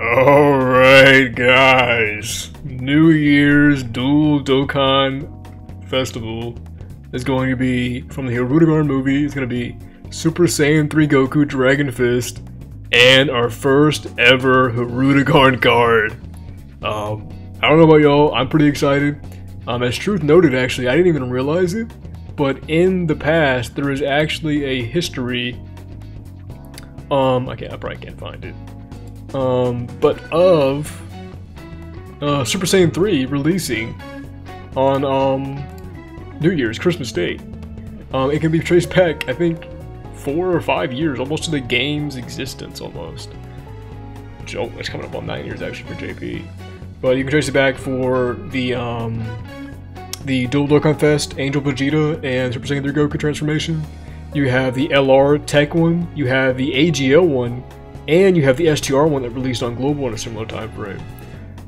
Alright guys, New Year's Dual Dokkan Festival is going to be from the Hirudegarn movie. It's going to be Super Saiyan 3 Goku Dragon Fist and our first ever Hirudegarn card. I don't know about y'all, I'm pretty excited. As Truth noted, actually, I didn't even realize it, but in the past there is actually a history. I probably can't find it. But of Super Saiyan 3 releasing on New Year's, Christmas Day. It can be traced back, I think, 4 or 5 years, almost to the game's existence, almost. Oh, it's coming up on 9 years actually for JP. But you can trace it back for the Dual Dokkan Fest, Angel Vegeta, and Super Saiyan 3 Goku transformation. You have the LR Tech one, you have the AGL one, and you have the STR one that released on Global in a similar time frame.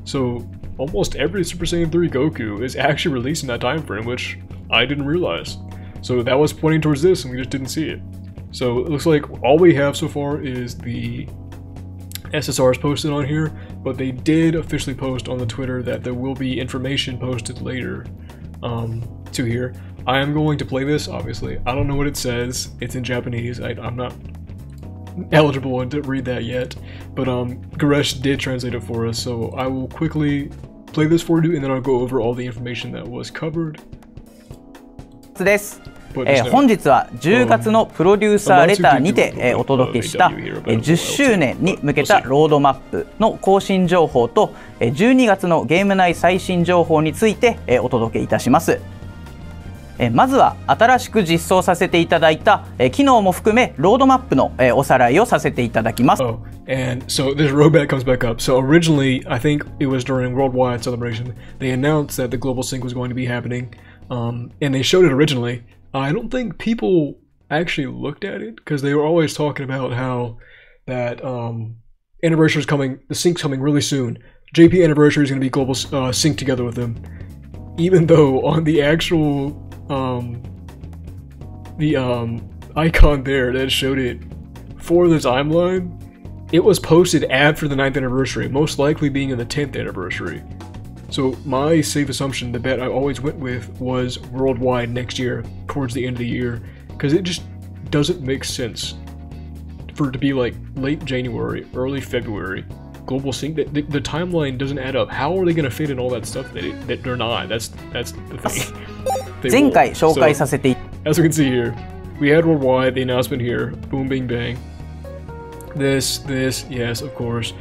So almost every Super Saiyan 3 Goku is actually released in that time frame, which I didn't realize. So that was pointing towards this, and we just didn't see it. So it looks like all we have so far is the SSRs posted on here, but they did officially post on the Twitter that there will be information posted later to here. I am going to play this, obviously. I don't know what it says. It's in Japanese. I'm not eligible to read that yet, but Garesh did translate it for us, so I will quickly play this for you, and then I'll go over all the information that was covered. 本日は10月のプロデューサーレターにてお届けした10周年に向けたロードマップの更新情報と12月のゲーム内最新情報についてお届けいたします。まずは新しく実装させていただいた機能も含めロードマップのおさらいをさせていただきます。And so this roadmap comes back up. So originally, I think it was during Worldwide Celebration, they announced that the global sync was going to be happening, and they showed it originally. I don't think people actually looked at it because they were always talking about how that anniversary is coming, the sync's coming really soon. JP anniversary is going to be global sync together with them, even though on the actual icon there that showed it for the timeline, it was posted after the 9th anniversary, most likely being in the 10th anniversary. So my safe assumption, the bet I always went with, was worldwide next year, towards the end of the year, because it just doesn't make sense for it to be like late January, early February, global sync. The timeline doesn't add up. How are they going to fit in all that stuff that they're not? That's the thing. 前回紹介させて As we can see here, we had worldwide, the announcement here, boom, bing, bang. This, yes, of course.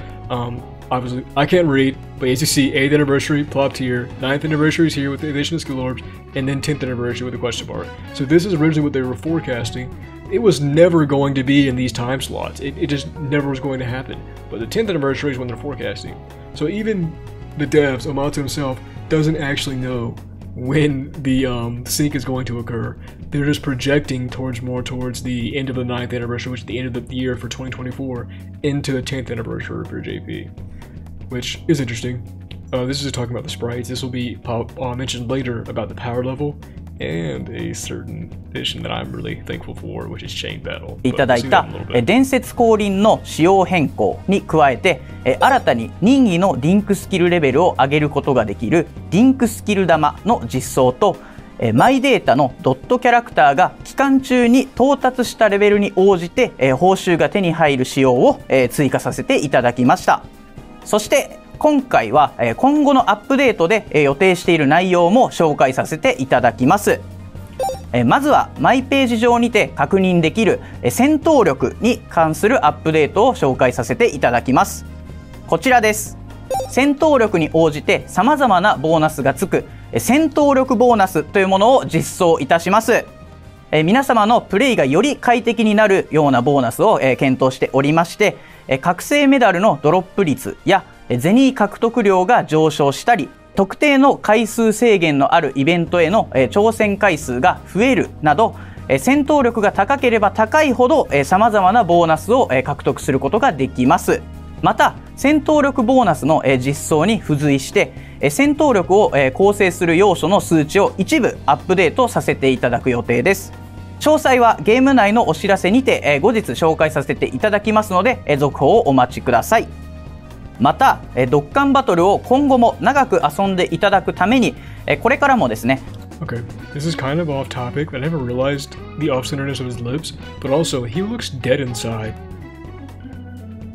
Obviously, I can't read, but as you see, 8th anniversary plopped here, 9th anniversary is here with the addition of skill orbs, and then 10th anniversary with the question mark. So this is originally what they were forecasting. It was never going to be in these time slots. It just never was going to happen. But the 10th anniversary is when they're forecasting. So even the devs, Amato himself, doesn't actually know when the sync is going to occur. They're just projecting more towards the end of the 9th anniversary, which is the end of the year for 2024, into the 10th anniversary for JP, which is interesting. This is talking about the sprites. This will be mentioned later about the power level and a certain addition that I'm really thankful for, which is Chain Battle. いただいた伝説降臨の仕様変更に加えて新たに任意のリンクスキルレベルを上げることができるリンクスキル玉の実装とマイデータのドットキャラクターが期間中に到達したレベルに応じて報酬が手に入る仕様を追加させていただきました。そして今回は今後のアップデートで予定している内容も紹介させていただきます。まずはマイページ上にて確認できる戦闘力に関するアップデートを紹介させていただきます。こちらです。戦闘力に応じて様々なボーナスがつく戦闘力ボーナスというものを実装いたします。皆様のプレイがより快適になるようなボーナスを検討しておりまして、覚醒メダルのドロップ率やゼニー獲得量が上昇したり、特定の回数制限のあるイベントへの挑戦回数が増えるなど、戦闘力が高ければ高いほど様々なボーナスを獲得することができます。また戦闘力ボーナスの実装に付随して戦闘力を構成する要素の数値を一部アップデートさせていただく予定です。詳細はゲーム内のお知らせにて後日紹介させていただきますので続報をお待ちください。またドッカンバトルを今後も長く遊んでいただくためにこれからもですね。 Okay, this is kind of off topic. I never realized the off-centeredness of his lips, but also he looks dead inside.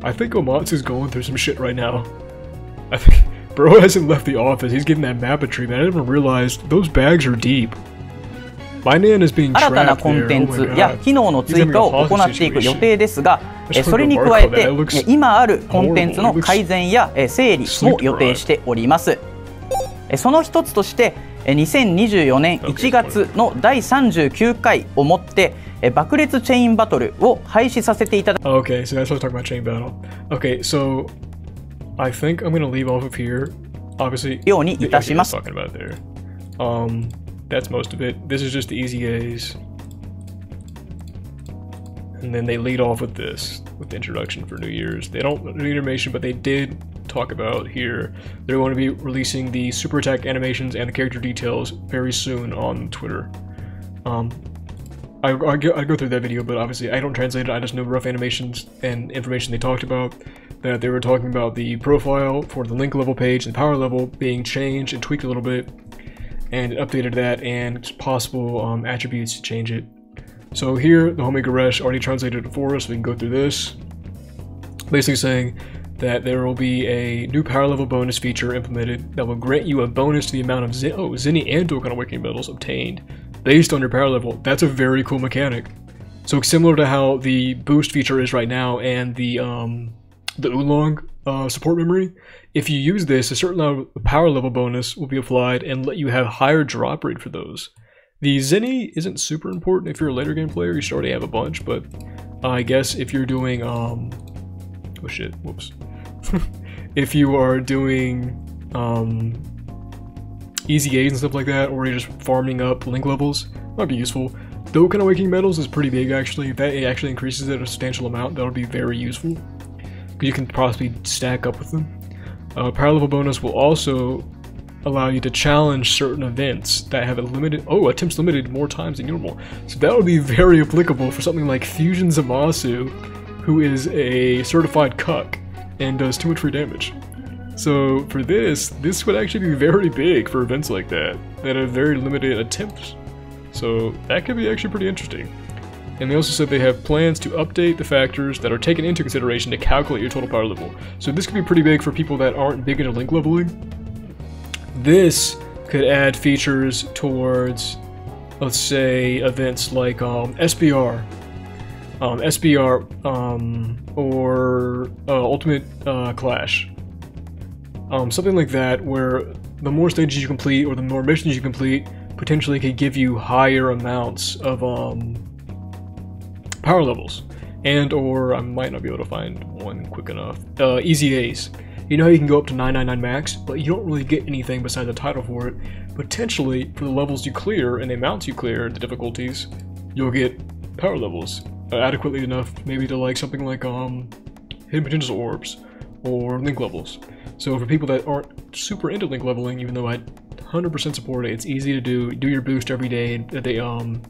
I think Omatsu's going through some shit right now. I think bro hasn't left the office. He's getting that Mappa treatment. I never realized those bags are deep. My nan is being 新たな trapped コン there. テ Oh ン my ツや god. 機能の追加を行っていく予定ですが、それに加えて今あるコンテンツの改善や整理も予定しております。その一つとして2024年1月の第39回をもって爆裂チェインバトルを廃止させていただき Okay, so that's what I was talking about, chain battle. Okay, so I think I'm gonna leave off of here. Obviously, ようにいたします。 talking about there. That's most of it. This is just the easy A's. And then they lead off with this, with the introduction for New Year's. They don't do animation, but they did talk about here. They're going to be releasing the super attack animations and the character details very soon on Twitter. I go through that video, but obviously I don't translate it. I just know rough animations and information they talked about. That they were talking about the profile for the link level page and power level being changed and tweaked a little bit, and it updated that and possible attributes to change it. So here, the homie Garesh already translated it for us, so we can go through this. Basically saying that there will be a new power level bonus feature implemented that will grant you a bonus to the amount of Zenny and Dokkan Awakening medals obtained based on your power level. That's a very cool mechanic. So similar to how the boost feature is right now and the Oolong support memory, if you use this, a certain amount of power level bonus will be applied and let you have higher drop rate for those. The Zenny isn't super important if you're a later game player, you should already have a bunch, but I guess if you're doing, oh shit, whoops. If you are doing easy A's and stuff like that, or you're just farming up link levels, might be useful. Dokkan Awakening medals is pretty big actually. If that actually increases it a substantial amount, that would be very useful. You can possibly stack up with them. Power level bonus will also allow you to challenge certain events that have a limited, attempts limited more times than normal. So that would be very applicable for something like Fusion Zamasu, who is a certified cuck and does too much free damage. So for this would actually be very big for events like that have very limited attempts. So that could be actually pretty interesting. And they also said they have plans to update the factors that are taken into consideration to calculate your total power level. So this could be pretty big for people that aren't big into link leveling. This could add features towards, let's say, events like SBR, or Ultimate Clash. Something like that, where the more stages you complete or the more missions you complete potentially could give you higher amounts of power levels, and or I might not be able to find one quick enough. Easy A's. You know how you can go up to 999 max, but you don't really get anything besides a title for it. Potentially, for the levels you clear and the amounts you clear, the difficulties, you'll get power levels adequately enough, maybe to like something like hidden potential orbs or link levels. So for people that aren't super into link leveling, even though I 100% support it, it's easy to do your boost every day at the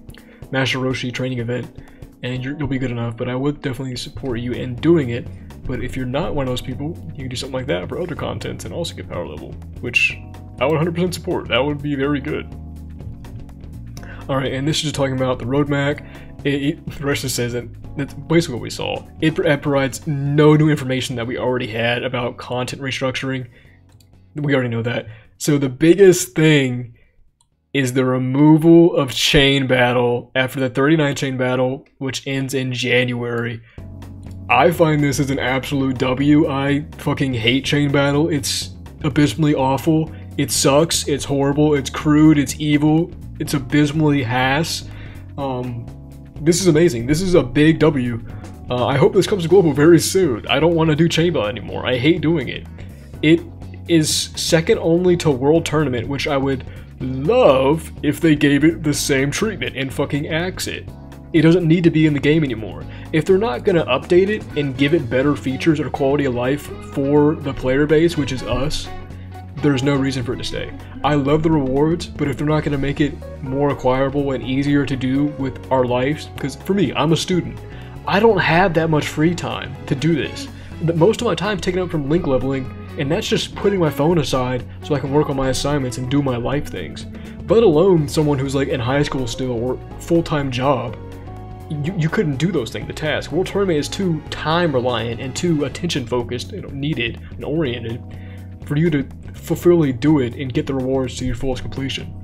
Master Roshi training event, and you'll be good enough. But I would definitely support you in doing it. But if you're not one of those people, you can do something like that for other contents and also get power level, which I would 100% support. That would be very good. Alright, and this is just talking about the roadmap. The rest just says that that's basically what we saw. It provides no new information that we already had about content restructuring. We already know that. So the biggest thing is the removal of Chain Battle after the 39 Chain Battle, which ends in January. I find this as an absolute W. I fucking hate Chain Battle. It's abysmally awful. It sucks. It's horrible. It's crude. It's evil. It's abysmally ass. This is amazing. This is a big W. I hope this comes to global very soon. I don't want to do Chain Battle anymore. I hate doing it. It is second only to World Tournament, which I would love if they gave it the same treatment and fucking axe it. It doesn't need to be in the game anymore. If they're not going to update it and give it better features or quality of life for the player base, which is us, there's no reason for it to stay. I love the rewards, but if they're not going to make it more acquirable and easier to do with our lives, because for me, I'm a student, I don't have that much free time to do this. most of my time taken up from link leveling, and that's just putting my phone aside so I can work on my assignments and do my life things. Let alone someone who's like in high school still or full-time job. You couldn't do those things, the task. World Tournament is too time reliant and too attention focused, needed and oriented for you to fully do it and get the rewards to your fullest completion.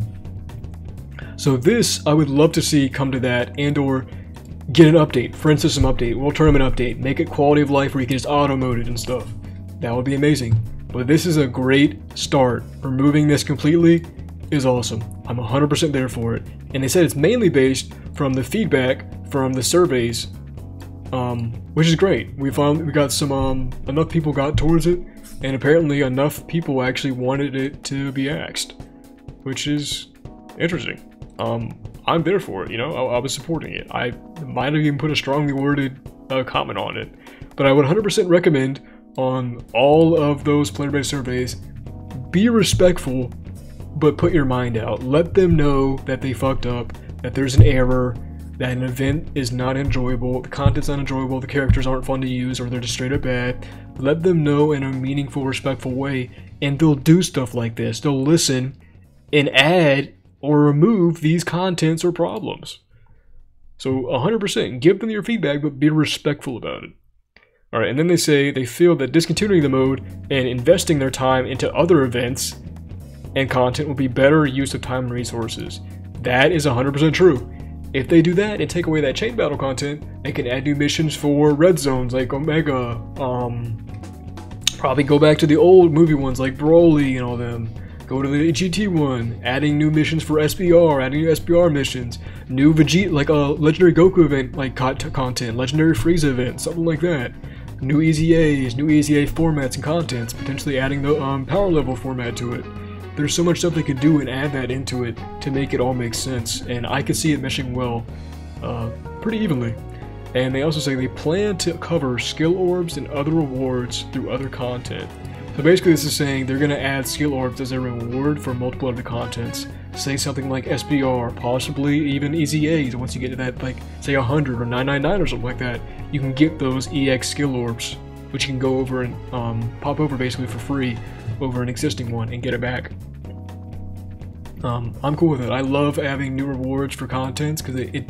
So this, I would love to see come to that, and or get an update, friend system update, World Tournament update, make it quality of life where you can just auto-mode it and stuff. That would be amazing. But this is a great start. Removing this completely is awesome. I'm 100% there for it. And they said it's mainly based from the feedback from the surveys, which is great. We got some, enough people got towards it, and apparently enough people actually wanted it to be axed, which is interesting. I'm there for it, I was supporting it. I might have even put a strongly worded comment on it, but I would 100% recommend on all of those player-based surveys, be respectful, but put your mind out. Let them know that they fucked up, that there's an error, that an event is not enjoyable, the content's not enjoyable, the characters aren't fun to use, or they're just straight up bad. Let them know in a meaningful, respectful way, and they'll do stuff like this. They'll listen and add or remove these contents or problems. So 100%, give them your feedback, but be respectful about it. Alright, and then they say they feel that discontinuing the mode and investing their time into other events and content will be better use of time and resources. That is 100% true. If they do that and take away that chain battle content, they can add new missions for red zones like Omega, probably go back to the old movie ones like Broly and all them, go to the GT one, adding new missions for SBR, adding new SBR missions, new Vegeta, like a Legendary Goku event like content, Legendary Frieza event, something like that, new EZAs, new EZA formats and contents, potentially adding the power level format to it. There's so much stuff they could do and add that into it to make it all make sense, and I could see it meshing well, pretty evenly. And they also say they plan to cover skill orbs and other rewards through other content. So basically this is saying they're going to add skill orbs as a reward for multiple other contents. Say something like SBR, possibly even EZAs. Once you get to that, like, say 100 or 999 or something like that, you can get those EX skill orbs, which you can go over and pop over basically for free over an existing one and get it back. I'm cool with it. I love having new rewards for contents because it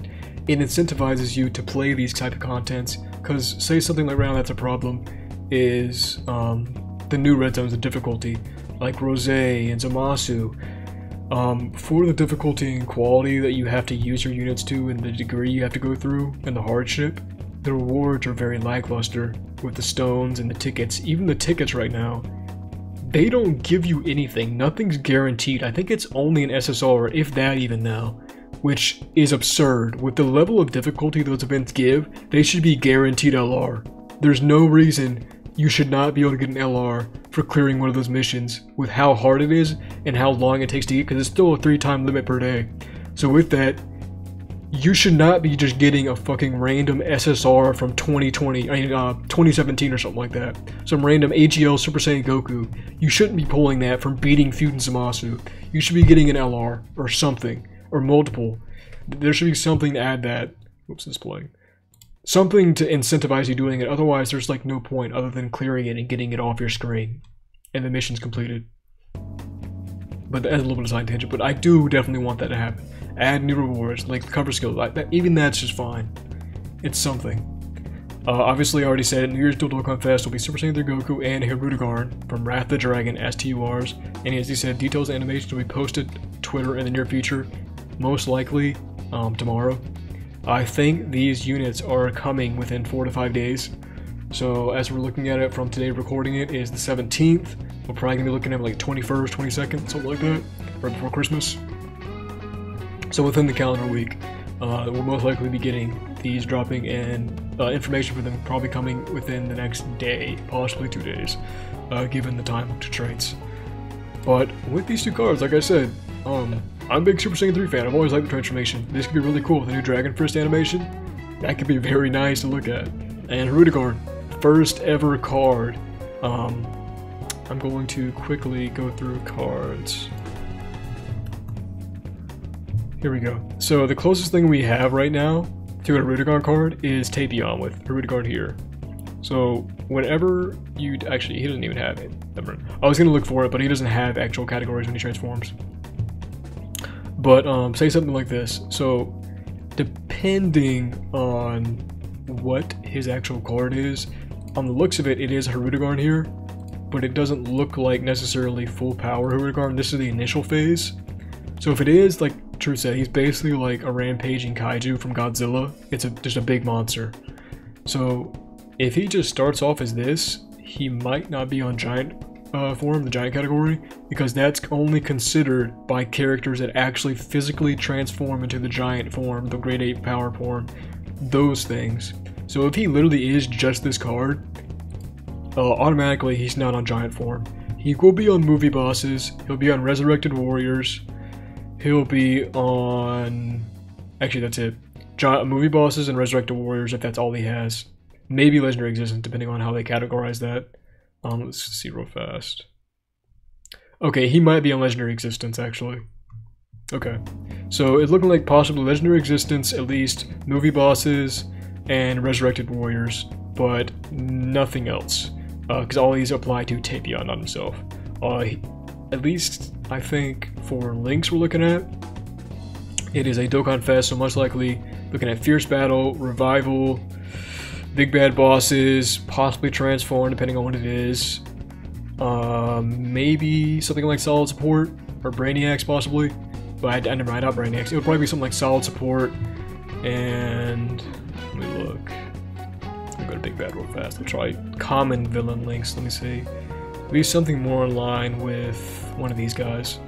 incentivizes you to play these type of contents. Because say something like right now that's a problem is the new red zones of difficulty, like Rose and Zamasu. For the difficulty and quality that you have to use your units to and the degree you have to go through and the hardship, the rewards are very lackluster with the stones and the tickets. Even the tickets right now, they don't give you anything. Nothing's guaranteed. I think it's only an SSR, if that even now, which is absurd. With the level of difficulty those events give, they should be guaranteed LR. There's no reason you should not be able to get an LR for clearing one of those missions with how hard it is and how long it takes to get, because it's still a 3-time limit per day. So with that, you should not be just getting a fucking random SSR from 2017 or something like that. Some random AGL Super Saiyan Goku. You shouldn't be pulling that from beating Feud and Zamasu. You should be getting an LR or something, or multiple. There should be something to add that. Whoops, it's playing. Something to incentivize you doing it, otherwise there's like no point other than clearing it and getting it off your screen. And the mission's completed. But that's a little bit of side tangent, but I do definitely want that to happen. Add new rewards, like cover skills, like that, even that's just fine. It's something. Obviously I already said it, New Year's Dokkan Fest will be Super Saiyan 3 Goku and Hirudegarn from Wrath the Dragon as TURs, and as he said, details and animations will be posted to Twitter in the near future, most likely tomorrow. I think these units are coming within 4 to 5 days, so as we're looking at it from today recording it is the 17th, we're probably going to be looking at like 21st, 22nd, something like that, right before Christmas. So within the calendar week, we'll most likely be getting these dropping, and information for them probably coming within the next day, possibly 2 days, given the time to trades. But with these two cards, like I said, I'm a big Super Saiyan 3 fan. I've always liked the transformation. This could be really cool with the new Dragon Fist animation. That could be very nice to look at. And Hirudegarn, first ever card. I'm going to quickly go through cards. Here we go. So the closest thing we have right now to a Hirudegarn card is Tapion with Hirudegarn here. So whenever you actually, he doesn't even have it. I was gonna look for it, but he doesn't have actual categories when he transforms. But say something like this. So depending on what his actual card is, on the looks of it, it is Hirudegarn here, but it doesn't look like necessarily full power Hirudegarn. This is the initial phase. So if it is, like True said, he's basically like a rampaging kaiju from Godzilla. It's just a big monster. So if he just starts off as this, he might not be on giant form, the giant category, because that's only considered by characters that actually physically transform into the giant form, the grade 8 power form, those things. So if he literally is just this card, automatically he's not on giant form. He will be on movie bosses, he'll be on Resurrected Warriors, he'll be on... actually that's it. Movie bosses and Resurrected Warriors if that's all he has. Maybe Legendary Existence depending on how they categorize that. Let's see real fast. Okay, he might be on Legendary Existence actually. Okay, so it's looking like possibly Legendary Existence, at least movie bosses and Resurrected Warriors, but nothing else, because all these apply to Tapion, not himself. At least I think for links we're looking at, it is a Dokkan Fest, so most likely looking at Fierce Battle, Revival, Big Bad Bosses, possibly Transform depending on what it is, maybe something like Solid Support or Brainiacs possibly, but I never write out Brainiacs. It would probably be something like Solid Support, and let me look. Let me go to Big Bad real fast. I'll try common villain links. Let me see. Maybe something more in line with one of these guys.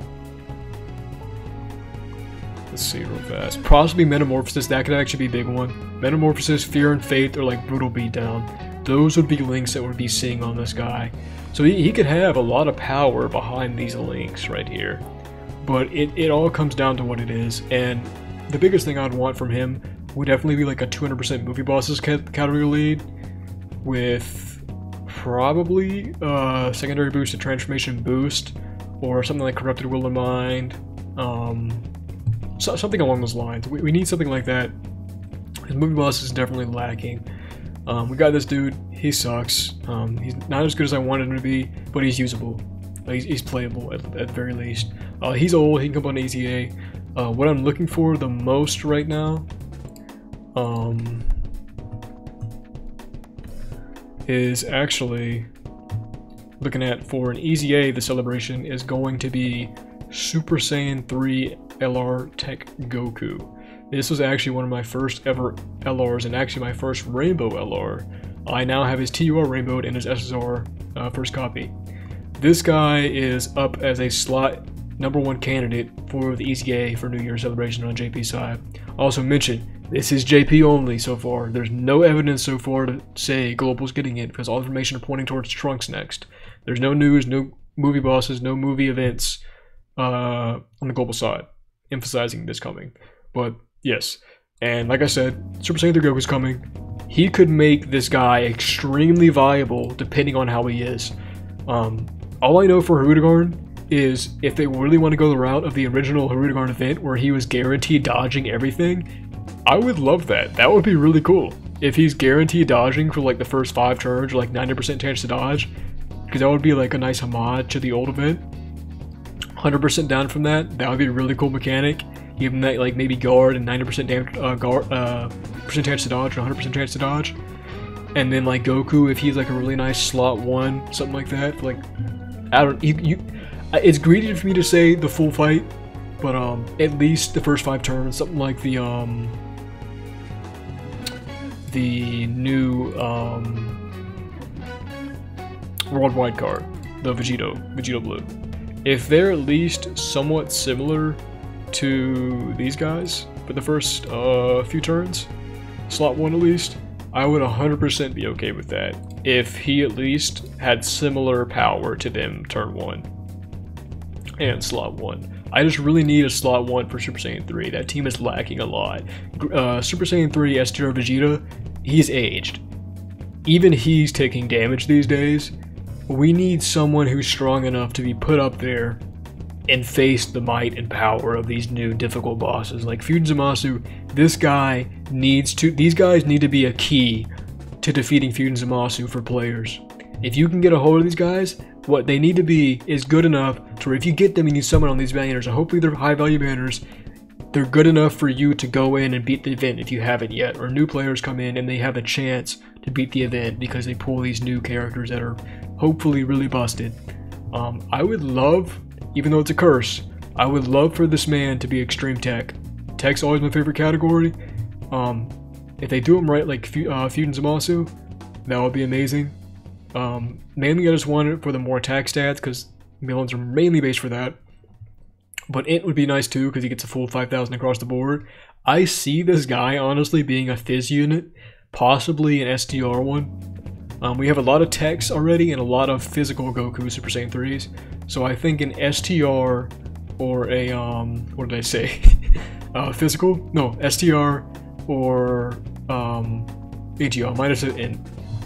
Let's see real fast. Possibly Metamorphosis. That could actually be a big one. Metamorphosis, Fear and Faith, or like Brutal Beatdown. Those would be links that we'd be seeing on this guy. So he could have a lot of power behind these links right here. But it all comes down to what it is. And the biggest thing I'd want from him would definitely be like a 200% movie bosses category lead with probably secondary boost, a transformation boost, or something like Corrupted Will and Mind. Something along those lines. We need something like that. His movie boss is definitely lacking. We got this dude. He sucks. He's not as good as I wanted him to be, but he's usable. He's playable at the very least. He's old. He can come on Easy A. What I'm looking for the most right now is actually looking at for an Easy A. The celebration is going to be Super Saiyan 3 LR Tech Goku. This was actually one of my first ever LRs and actually my first Rainbow LR. I now have his TUR Rainbowed and his SSR first copy. This guy is up as a slot #1 candidate for the Easy A for New Year's celebration on JP's side. Also mention, this is JP only so far. There's no evidence so far to say Global's getting it because all information are pointing towards Trunks next. There's no news, no movie bosses, no movie events on the Global side, emphasizing this coming. But yes, and like I said, Super Saiyan 3 Goku's coming. He could make this guy extremely viable depending on how he is. All I know for Hirudegarn is if they really want to go the route of the original Hirudegarn event where he was guaranteed dodging everything, I would love that. That would be really cool. If he's guaranteed dodging for like the first 5 turns or like 90% chance to dodge, because that would be like a nice homage to the old event. 100% down from that, that would be a really cool mechanic. Give him that like maybe guard and 90% percent chance to dodge or 100% chance to dodge. And then like Goku, if he's like a really nice slot 1, something like that. Like, I don't, it's greedy for me to say the full fight, but at least the first 5 turns, something like the new worldwide card, the Vegito Blue. If they're at least somewhat similar to these guys for the first few turns, slot 1 at least, I would 100% be okay with that. If he at least had similar power to them turn 1 and slot 1. I just really need a slot 1 for Super Saiyan 3. That team is lacking a lot. Super Saiyan 3 STR Vegeta, he's aged. Even he's taking damage these days. We need someone who's strong enough to be put up there and face the might and power of these new difficult bosses. Like Fujimasu, these guys need to be a key to defeating Fusion Zamasu for players. If you can get a hold of these guys, what they need to be is good enough to where if you get them and you summon on these banners, and hopefully they're high value banners, they're good enough for you to go in and beat the event if you haven't yet, or new players come in and they have a chance to beat the event because they pull these new characters that are hopefully really busted. I would love, even though it's a curse, I would love for this man to be extreme tech. Tech's always my favorite category. If they do them right, like Fusion Zamasu, that would be amazing. Mainly I just want it for the more attack stats because Milans are mainly based for that. But Int would be nice too because he gets a full 5,000 across the board. I see this guy honestly being a Fizz unit, possibly an STR one. We have a lot of techs already and a lot of physical Goku Super Saiyan 3s. So I think an STR or a, what did I say? Physical? No, STR or AGL. Might have said Int.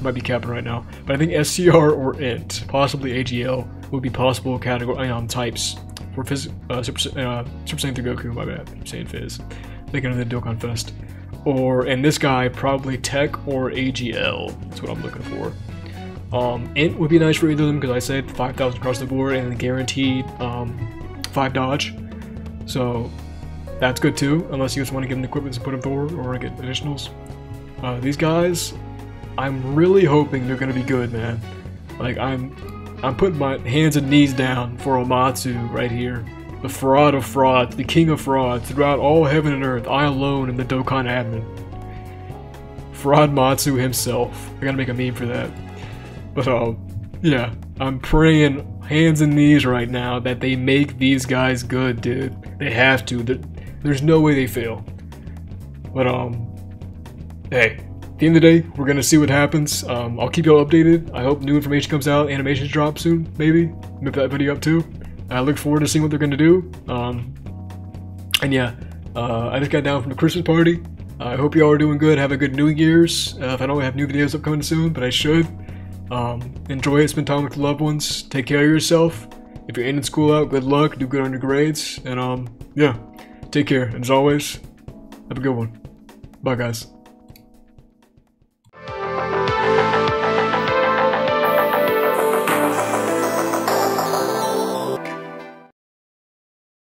Might be capping right now. But I think STR or Int, possibly AGL, would be possible category types for Super Saiyan 3 Goku. My bad. I'm saying Fizz. Thinking of the Dokkan Fest. And this guy, probably Tech or AGL. That's what I'm looking for. Int would be nice for either of them because I said 5,000 across the board and guaranteed 5 dodge. So that's good too, unless you just want to give them equipment to put them forward or get additionals. These guys, I'm really hoping they're gonna be good, man. Like I'm putting my hands and knees down for Omatsu right here. The fraud of frauds, the king of frauds, throughout all heaven and earth, I alone am the Dokkan admin. Fraud Matsu himself. I gotta make a meme for that. But yeah, I'm praying hands and knees right now that they make these guys good, dude. They have to. There's no way they fail. But hey, at the end of the day, we're gonna see what happens. I'll keep y'all updated. I hope new information comes out, animations drop soon, maybe. Move that video up too. I look forward to seeing what they're gonna do. And yeah, I just got down from the Christmas party. I hope y'all are doing good. Have a good New Year's. If I don't have new videos upcoming soon, but I should. Enjoy it. Spend time with loved ones. Take care of yourself. If you're ending school out, good luck. Do good on your grades. And yeah, take care. And as always, have a good one. Bye, guys.